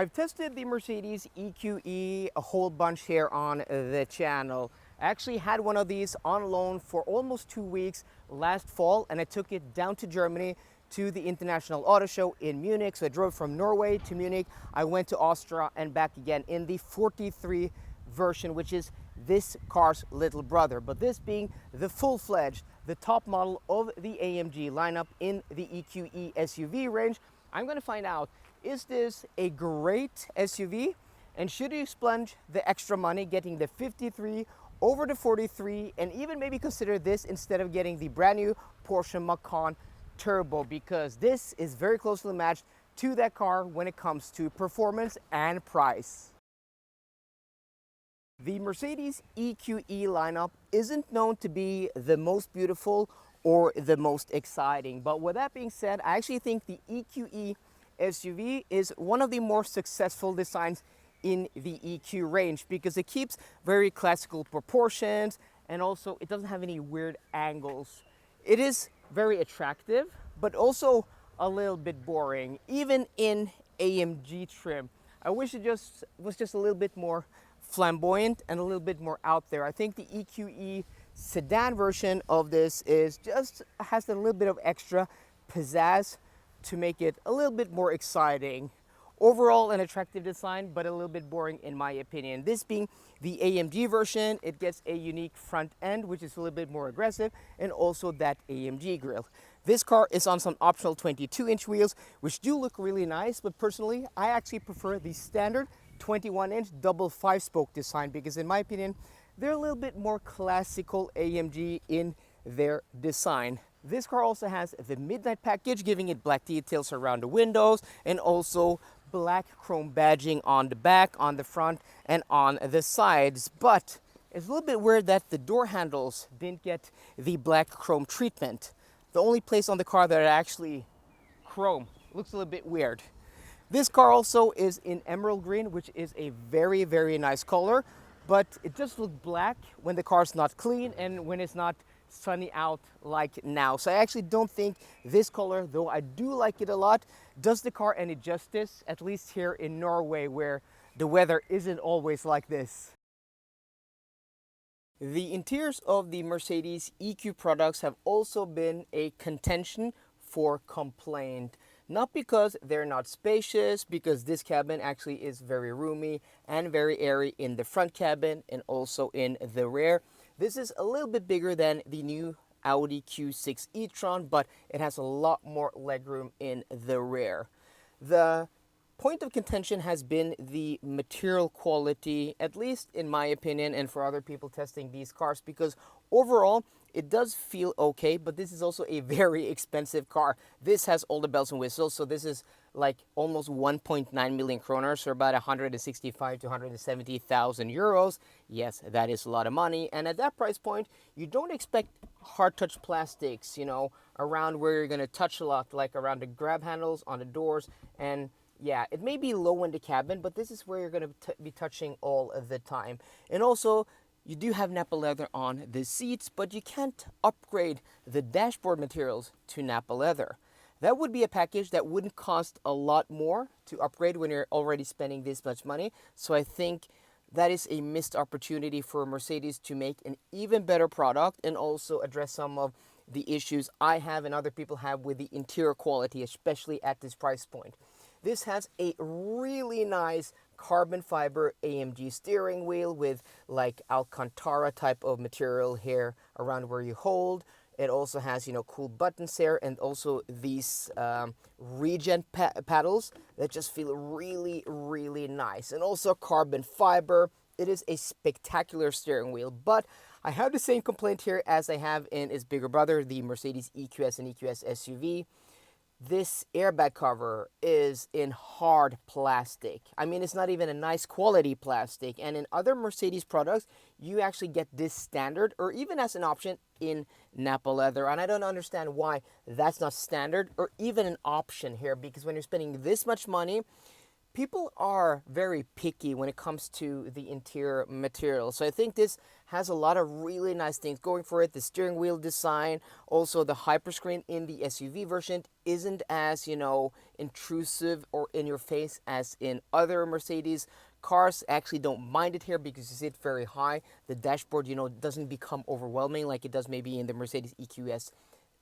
I've tested the Mercedes EQE a whole bunch here on the channel. I actually had one of these on loan for almost 2 weeks last fall, and I took it down to Germany to the International Auto Show in Munich. So I drove from Norway to Munich. I went to Austria and back again in the 43 version, which is this car's little brother. But this being the full-fledged, the top model of the AMG lineup in the EQE SUV range, I'm going to find out, is this a great SUV? And should you splurge the extra money getting the 53 over the 43 and even maybe consider this instead of getting the brand new Porsche Macan Turbo, because this is very closely matched to that car when it comes to performance and price. The Mercedes EQE lineup isn't known to be the most beautiful or the most exciting, but with that being said, I actually think the EQE SUV is one of the more successful designs in the EQ range because it keeps very classical proportions and also it doesn't have any weird angles. It is very attractive, but also a little bit boring, even in AMG trim. I wish it was just a little bit more flamboyant and a little bit more out there. I think the EQE sedan version of this has a little bit of extra pizzazz to make it a little bit more exciting. Overall, an attractive design, but a little bit boring in my opinion. This being the AMG version, it gets a unique front end, which is a little bit more aggressive, and also that AMG grille. This car is on some optional 22-inch wheels, which do look really nice, but personally, I actually prefer the standard 21-inch double 5-spoke design because in my opinion, they're a little bit more classical AMG in their design. This car also has the midnight package, giving it black details around the windows and also black chrome badging on the back, on the front, and on the sides. But it's a little bit weird that the door handles didn't get the black chrome treatment. The only place on the car that actually chrome looks a little bit weird. This car also is in emerald green, which is a very, very nice color, but it just looks black when the car's not clean and when it's not sunny out like now. So I actually don't think this color, though I do like it a lot, does the car any justice, at least here in Norway where the weather isn't always like this. The interiors of the Mercedes EQ products have also been a contention for complaint. Not because they're not spacious, because this cabin actually is very roomy and very airy in the front cabin and also in the rear. This is a little bit bigger than the new Audi Q6 e-tron, but it has a lot more legroom in the rear. The point of contention has been the material quality, at least in my opinion and for other people testing these cars, because overall it does feel okay, but this is also a very expensive car. This has all the bells and whistles, so this is like almost 1.9 million kroners, or about 165 to 170,000 euros. Yes, that is a lot of money, and at that price point, you don't expect hard touch plastics, around where you're gonna touch a lot, like around the grab handles, on the doors, and yeah, it may be low in the cabin, but this is where you're going to be touching all of the time. And also, you do have Nappa leather on the seats, but you can't upgrade the dashboard materials to Nappa leather. That would be a package that wouldn't cost a lot more to upgrade when you're already spending this much money. So I think that is a missed opportunity for Mercedes to make an even better product and also address some of the issues I have and other people have with the interior quality, especially at this price point. This has a really nice carbon fiber AMG steering wheel with like Alcantara type of material here around where you hold. It also has, cool buttons here and also these regen paddles that just feel really, really nice. And also carbon fiber. It is a spectacular steering wheel, but I have the same complaint here as I have in its bigger brother, the Mercedes EQS and EQS SUV. This airbag cover is in hard plastic. I mean, it's not even a nice quality plastic. And in other Mercedes products, you actually get this standard or even as an option in Nappa leather. And I don't understand why that's not standard or even an option here, because when you're spending this much money, People are very picky when it comes to the interior material. So I think this has a lot of really nice things going for it. The steering wheel design, also the hyperscreen in the SUV version isn't as, intrusive or in your face as in other Mercedes cars. Actually don't mind it here because you sit very high. The dashboard, doesn't become overwhelming like it does maybe in the Mercedes EQS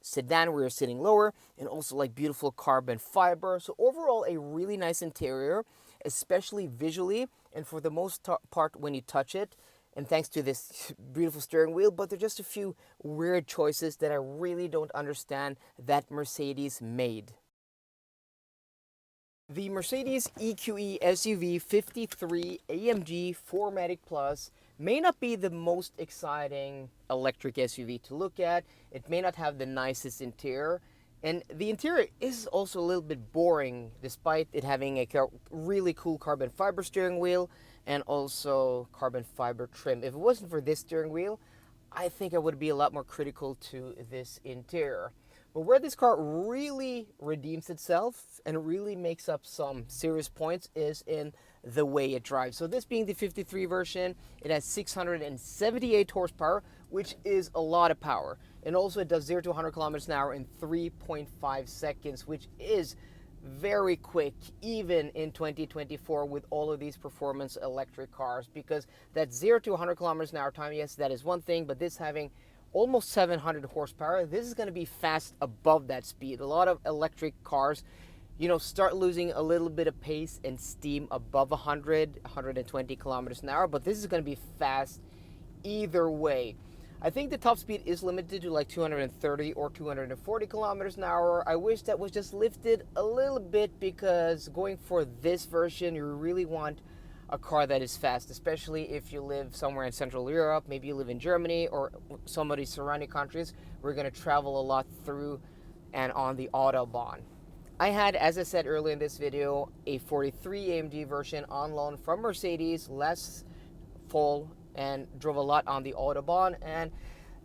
sedan where you're sitting lower, and also like beautiful carbon fiber. So overall a really nice interior, especially visually and for the most part when you touch it, and thanks to this beautiful steering wheel. But there are just a few weird choices that I really don't understand that Mercedes made. The Mercedes EQE SUV 53 AMG 4MATIC Plus may not be the most exciting electric SUV to look at. It may not have the nicest interior. And the interior is also a little bit boring despite it having a really cool carbon fiber steering wheel and also carbon fiber trim. If it wasn't for this steering wheel, I think I would be a lot more critical to this interior. But where this car really redeems itself and really makes up some serious points is in the way it drives. So this being the 53 version, it has 678 horsepower, which is a lot of power. And also it does 0 to 100 kilometers an hour in 3.5 seconds, which is very quick even in 2024 with all of these performance electric cars, because that 0 to 100 kilometers an hour time, yes, that is one thing, but this having almost 700 horsepower, this is going to be fast above that speed. A lot of electric cars, start losing a little bit of pace and steam above 120 kilometers an hour, but this is going to be fast either way. I think the top speed is limited to like 230 or 240 kilometers an hour. I wish that was just lifted a little bit, because going for this version, you really want a car that is fast, especially if you live somewhere in Central Europe. Maybe you live in Germany or some of these surrounding countries. We're going to travel a lot through and on the Autobahn. I had, as I said earlier in this video, a 43 AMG version on loan from Mercedes last fall and drove a lot on the Autobahn. And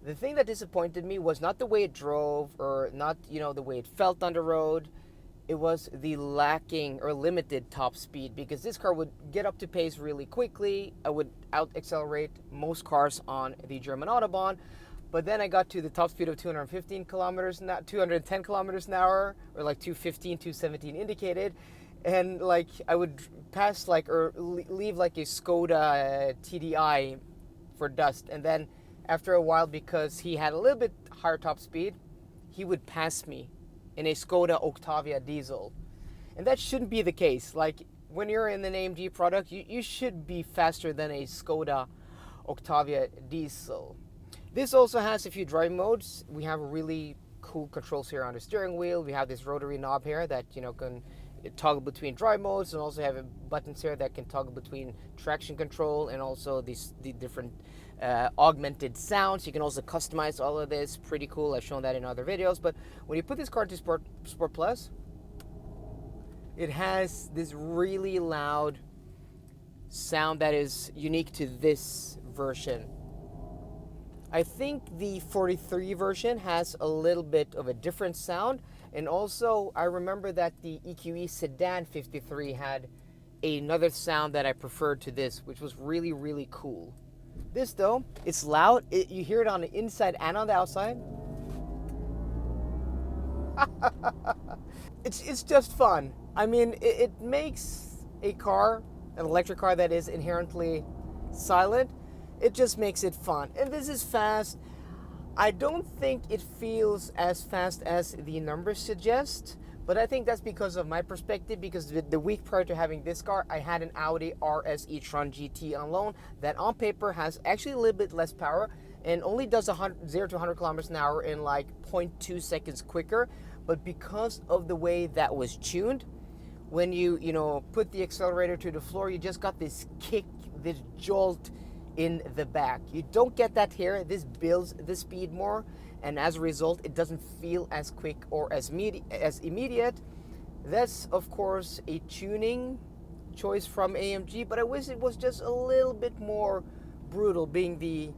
the thing that disappointed me was not the way it drove or not, the way it felt on the road. It was the lacking or limited top speed, because this car would get up to pace really quickly. I would out accelerate most cars on the German Autobahn. But then I got to the top speed of 210 kilometers an hour, or like 215, 217 indicated. And like I would pass or leave like a Skoda TDI for dust. And then after a while, because he had a little bit higher top speed, he would pass me in a Skoda Octavia diesel. And that shouldn't be the case. Like when you're in an AMG product, you should be faster than a Skoda Octavia diesel. This also has a few driving modes. We have really cool controls here on the steering wheel. We have this rotary knob here that can toggle between drive modes, and also have buttons here that can toggle between traction control and also the different augmented sounds. You can also customize all of this. Pretty cool. I've shown that in other videos. But when you put this car to Sport Plus, it has this really loud sound that is unique to this version. I think the 43 version has a little bit of a different sound. And also, I remember that the EQE Sedan 53 had another sound that I preferred to this, which was really, really cool. This, though, it's loud. You hear it on the inside and on the outside. It's just fun. I mean, it makes a car, an electric car that is inherently silent, it just makes it fun. And this is fast. I don't think it feels as fast as the numbers suggest, but I think that's because of my perspective, because the week prior to having this car, I had an Audi RS e-tron GT on loan that on paper has actually a little bit less power and only does 0 to 100 kilometers an hour in like 0.2 seconds quicker. But because of the way that was tuned, when you put the accelerator to the floor, you just got this kick, this jolt in the back. You don't get that here. This builds the speed more, and as a result, it doesn't feel as quick or as immediate. That's, of course, a tuning choice from AMG, but I wish it was just a little bit more brutal, being the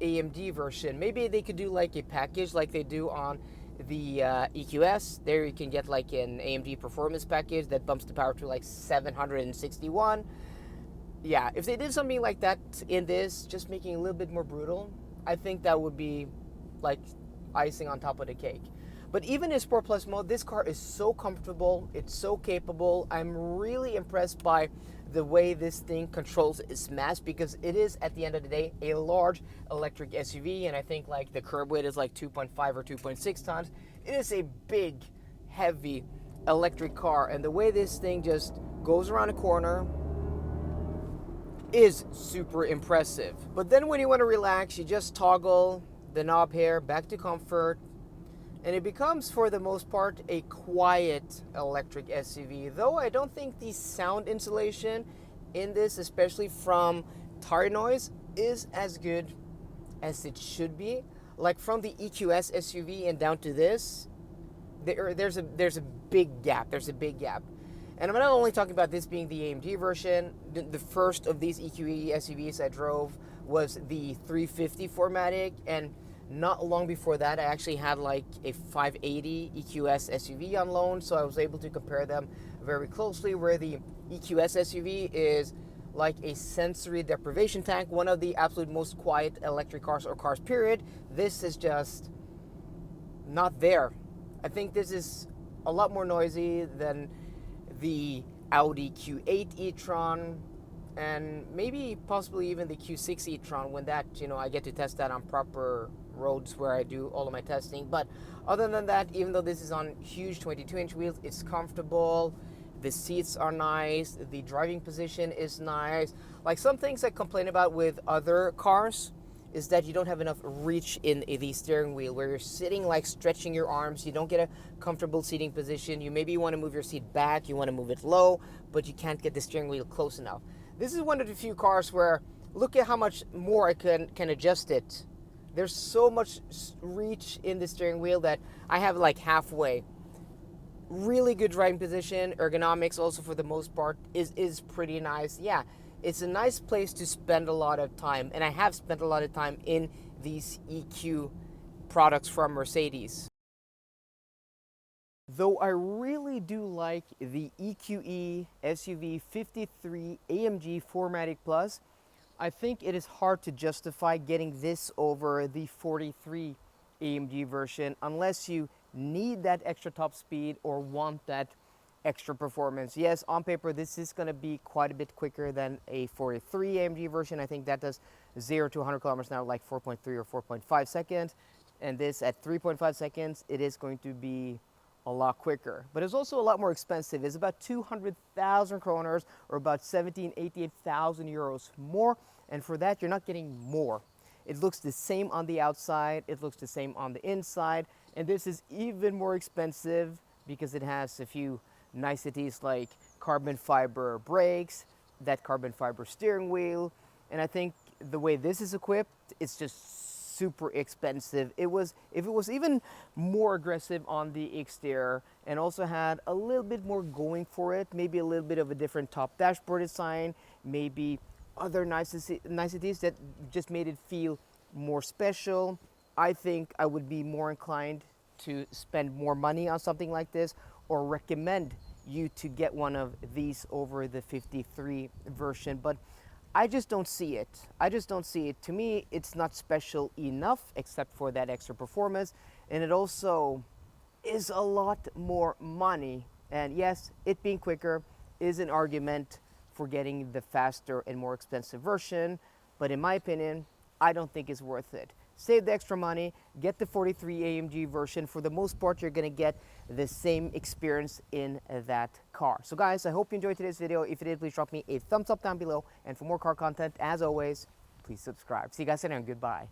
AMG version. Maybe they could do like a package like they do on the EQS. There you can get like an AMG performance package that bumps the power to like 761. Yeah, if they did something like that in this, just making it a little bit more brutal, I think that would be like icing on top of the cake. But even in Sport Plus mode, this car is so comfortable, it's so capable. I'm really impressed by the way this thing controls its mass, because it is, at the end of the day, a large electric SUV, and I think like the curb weight is like 2.5 or 2.6 tons. It is a big, heavy electric car, and the way this thing just goes around a corner is super impressive. But then when you want to relax, you just toggle the knob here back to comfort, and it becomes, for the most part, a quiet electric SUV. Though I don't think the sound insulation in this, especially from tire noise, is as good as it should be. Like from the EQS SUV and down to this, there's a big gap. There's a big gap. And I'm not only talking about this being the AMG version. The first of these EQE SUVs I drove was the 350 4MATIC, and not long before that, I actually had like a 580 EQS SUV on loan, so I was able to compare them very closely, where the EQS SUV is like a sensory deprivation tank, one of the absolute most quiet electric cars, or cars period. This is just not there. I think this is a lot more noisy than the Audi Q8 e-tron, and maybe possibly even the Q6 e-tron, when that, I get to test that on proper roads where I do all of my testing. But other than that, even though this is on huge 22-inch wheels, it's comfortable. The seats are nice. The driving position is nice. Like some things I complain about with other cars is that you don't have enough reach in the steering wheel, where you're sitting like stretching your arms. You don't get a comfortable seating position. You maybe want to move your seat back, you want to move it low, but you can't get the steering wheel close enough. This is one of the few cars where, look at how much more I can adjust it. There's so much reach in the steering wheel that I have like halfway. Really good driving position. Ergonomics also, for the most part, is pretty nice. Yeah, it's a nice place to spend a lot of time, and I have spent a lot of time in these EQ products from Mercedes. Though I really do like the EQE SUV 53 AMG 4MATIC Plus, I think it is hard to justify getting this over the 43 AMG version unless you need that extra top speed or want that extra performance. Yes, on paper, this is going to be quite a bit quicker than a 43 AMG version. I think that does 0 to 100 kilometers an hour like 4.3 or 4.5 seconds. And this at 3.5 seconds, it is going to be a lot quicker. But it's also a lot more expensive. It's about 200,000 kroners, or about 88,000 euros more. And for that, you're not getting more. It looks the same on the outside. It looks the same on the inside. And this is even more expensive because it has a few niceties like carbon fiber brakes, that carbon fiber steering wheel. And I think the way this is equipped, it's just super expensive. If it was even more aggressive on the exterior and also had a little bit more going for it, maybe a little bit of a different top dashboard design, maybe other niceties that just made it feel more special, I think I would be more inclined to spend more money on something like this, or recommend you to get one of these over the 53 version. But I just don't see it. I just don't see it. To me, it's not special enough, except for that extra performance. And it also is a lot more money. And yes, it being quicker is an argument for getting the faster and more expensive version. But in my opinion, I don't think it's worth it. Save the extra money, get the 43 AMG version. For the most part, you're gonna get the same experience in that car. So guys, I hope you enjoyed today's video. If you did, please drop me a thumbs up down below. And for more car content, as always, please subscribe. See you guys later and goodbye.